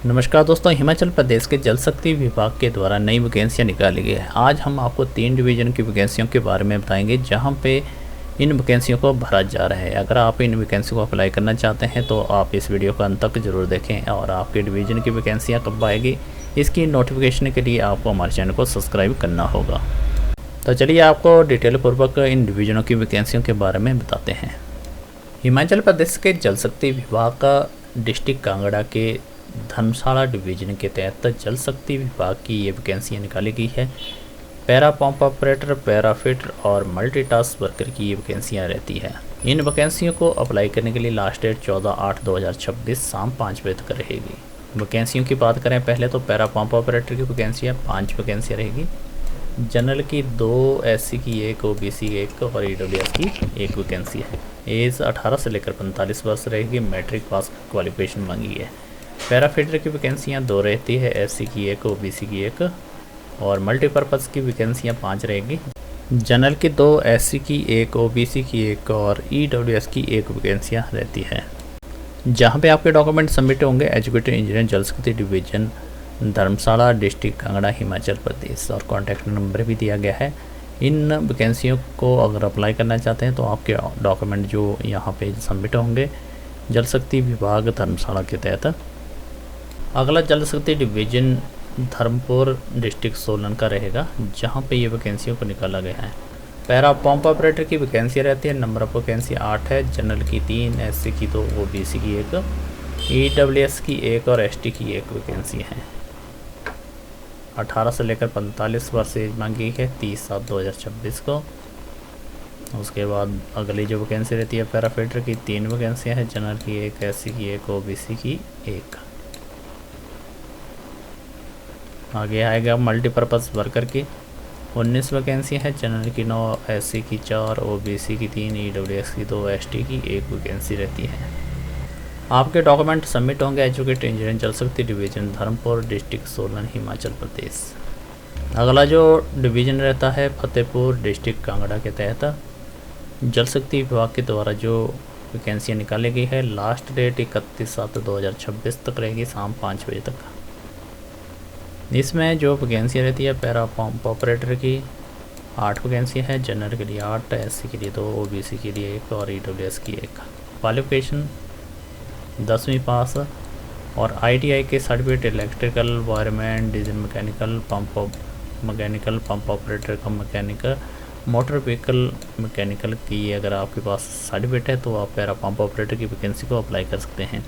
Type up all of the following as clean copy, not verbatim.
नमस्कार दोस्तों, हिमाचल प्रदेश के जल शक्ति विभाग के द्वारा नई वैकेंसियाँ निकाली गई है। आज हम आपको 3 डिवीज़न की वैकेंसियों के बारे में बताएंगे जहां पे इन वैकेंसियों को भरा जा रहा है। अगर आप इन वैकेंसी को अप्लाई करना चाहते हैं तो आप इस वीडियो को अंत तक ज़रूर देखें। और आपके डिवीज़न की वैकेंसियाँ कब आएगी इसकी नोटिफिकेशन के लिए आपको हमारे चैनल को सब्सक्राइब करना होगा। तो चलिए आपको डिटेल पूर्वक इन डिवीज़नों की वैकेंसियों के बारे में बताते हैं। हिमाचल प्रदेश के जल शक्ति विभाग का डिस्ट्रिक्ट कांगड़ा के धर्मशाला डिवीजन के तहत जल शक्ति विभाग की ये वैकेंसियाँ निकाली गई है। Para pump operator, para fitter और मल्टीटास्क वर्कर की ये वैकेंसियाँ रहती है। इन वैकेंसियों को अप्लाई करने के लिए लास्ट डेट 14/8/2026 शाम 5 बजे तक रहेगी। वैकेंसियों की बात करें, पहले तो पैरा पंप ऑपरेटर की वैकेंसियाँ 5 वैकेंसियाँ रहेगी। जनरल की 2, एससी की 1, ओबीसी की 1 और ईडब्ल्यूएस की 1 वैकेंसी है। एज 18 से लेकर 45 वर्ष रहेगी। मैट्रिक पास क्वालिफिकेशन मांगी है। पैरा फिटर की वैकेंसियाँ 2 रहती है, एससी की 1, ओबीसी की 1 और मल्टीपर्पज़ की वैकेंसियाँ 5 रहेगी। जनरल की 2, एससी की 1, ओबीसी की 1 और ईडब्ल्यूएस की 1 वैकेंसियाँ रहती है। जहां पे आपके डॉक्यूमेंट सबमिट होंगे एजुकेटेड इंजीनियर जल शक्ति डिवीजन, धर्मशाला, डिस्ट्रिक्ट कांगड़ा, हिमाचल प्रदेश, और कॉन्टैक्ट नंबर भी दिया गया है। इन वैकेंसियों को अगर अप्लाई करना चाहते हैं तो आपके डॉक्यूमेंट जो यहाँ पे सबमिट होंगे जल शक्ति विभाग धर्मशाला के तहत। अगला जल शक्ति डिवीजन धर्मपुर डिस्ट्रिक्ट सोलन का रहेगा, जहां पे ये वैकेंसियों को निकाला गया है। पैरा पंप ऑपरेटर की वैकेंसी रहती है। नंबर ऑफ वैकेंसी 8 है। जनरल की 3, एससी की 2, ओबीसी की 1, ईडब्ल्यूएस की 1 और एसटी की 1 वैकेंसी है। 18 से लेकर 45 वर्ष एज मांगी है 30/7/2026 को। उसके बाद अगली जो वैकेंसी रहती है पैरा फिटर की 3 वैकेंसियाँ हैं। जनरल की 1, एससी की 1, ओबीसी की 1। आगे आएगा मल्टीपर्पज़ वर्कर की 19 वैकेंसी है। जनरल की 9, एससी की 4, ओबीसी की 3, ईडब्ल्यूएस की 2, एसटी की 1 वैकेंसी रहती है। आपके डॉक्यूमेंट सबमिट होंगे एजुकेटेड इंजीनियर जल शक्ति डिवीजन धर्मपुर डिस्ट्रिक्ट सोलन, हिमाचल प्रदेश। अगला जो डिवीज़न रहता है फतेहपुर डिस्ट्रिक्ट कांगड़ा के तहत जल शक्ति विभाग के द्वारा जो वैकेंसियाँ निकाली गई है, लास्ट डेट 31/7/2026 तक रहेगी शाम 5 बजे तक। इसमें जो वैकेंसियाँ रहती है पैरा पंप ऑपरेटर की 8 वैकेंसियाँ हैं। जनरल के लिए 8, एससी के लिए 2, ओबीसी के लिए 1 और ईडब्ल्यूएस की 1। क्वालिफिकेशन 10वीं पास और आईटीआई के certificate electrical, wireman, diesel mechanical, pump operator का मैकेनिकल, मोटर व्हीकल मैकेनिकल की अगर आपके पास सर्टिफिकेट है तो आप पैरा पंप ऑपरेटर की वैकेंसी को अप्लाई कर सकते हैं।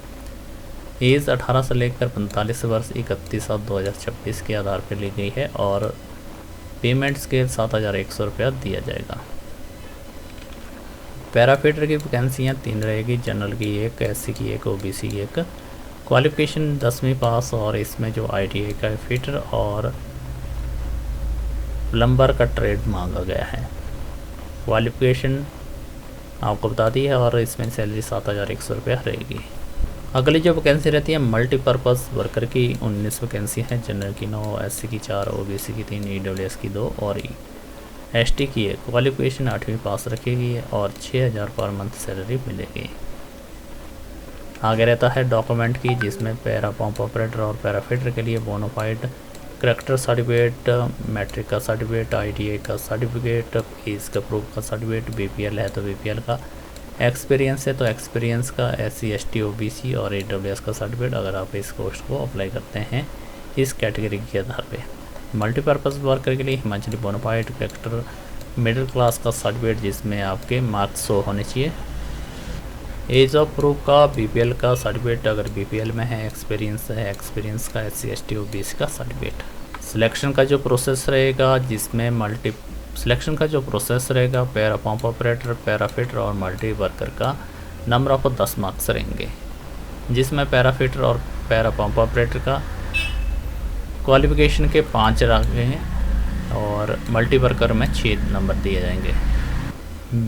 एज 18 से लेकर 45 वर्ष 31/7/2026 के आधार पर ली गई है और पेमेंट स्केल 7,100 रुपया दिया जाएगा। पैराफिटर की वैकेंसियाँ 3 रहेगी। जनरल की 1, एससी की 1, ओबीसी की 1। क्वालिफिकेशन 10वीं पास और इसमें जो आईटीआई का फिटर और प्लम्बर का ट्रेड मांगा गया है। क्वालिफिकेशन आपको बता दी है और इसमें सैलरी 7,100 रुपया रहेगी। अगली जो वैकेंसी रहती है मल्टीपर्पज़ वर्कर की 19 वैकेंसी है। जनरल की 9, एससी की 4, ओबीसी की 3, ईडब्ल्यूएस की 2 और एसटी की 1। क्वालिफिकेशन 8वीं पास रखेगी और 6,000 पर मंथ सैलरी मिलेगी। आगे रहता है डॉक्यूमेंट की, जिसमें पैरा पंप ऑपरेटर और पैरा फिटर के लिए बोनाफाइड करैक्टर सर्टिफिकेट, मैट्रिक का सर्टिफिकेट, आईटीआई का सर्टिफिकेट, फीस का प्रूफ का सर्टिफिकेट, बीपीएल है तो बीपीएल का, एक्सपीरियंस है तो एक्सपीरियंस का, एससी, एसटी, ओबीसी और ईडब्ल्यूएस का सर्टिफिकेट अगर आप इस कोर्स को अप्लाई करते हैं इस कैटेगरी के आधार पे। मल्टीपर्पज़ वर्कर के लिए Himachali bonafide character, middle class का सर्टिफिकेट जिसमें आपके मार्क्स शो होने चाहिए। एज ऑफ प्रूफ का, बीपीएल का सर्टिफिकेट अगर बीपीएल में है, एक्सपीरियंस है, एक्सपीरियंस का, एससी, एसटी, ओबीसी का सर्टिफिकेट। सिलेक्शन का जो प्रोसेस रहेगा para pump operator, para fitter और मल्टी वर्कर का नंबर ऑफ 10 मार्क्स रहेंगे, जिसमें पैरा फिटर और पैरा पंप ऑपरेटर का क्वालिफिकेशन के 5 रखे हैं और मल्टी वर्कर में 6 नंबर दिए जाएंगे।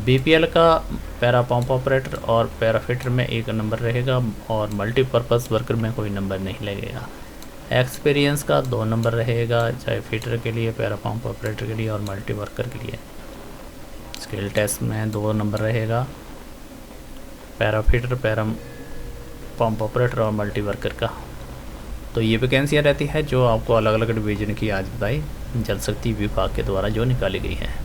बीपीएल का पैरा पंप ऑपरेटर और पैरा फिटर में 1 नंबर रहेगा और मल्टीपर्पज़ वर्कर में कोई नंबर नहीं लगेगा। एक्सपीरियंस का 2 नंबर रहेगा, चाहे फिटर के लिए, पैरा पंप ऑपरेटर के लिए और मल्टी वर्कर के लिए। स्किल टेस्ट में 2 नंबर रहेगा para fitter, para pump operator और मल्टी वर्कर का। तो तो ये वैकेंसियाँ रहती है जो आपको अलग अलग डिवीज़न की आज बताई जल शक्ति विभाग के द्वारा जो निकाली गई हैं।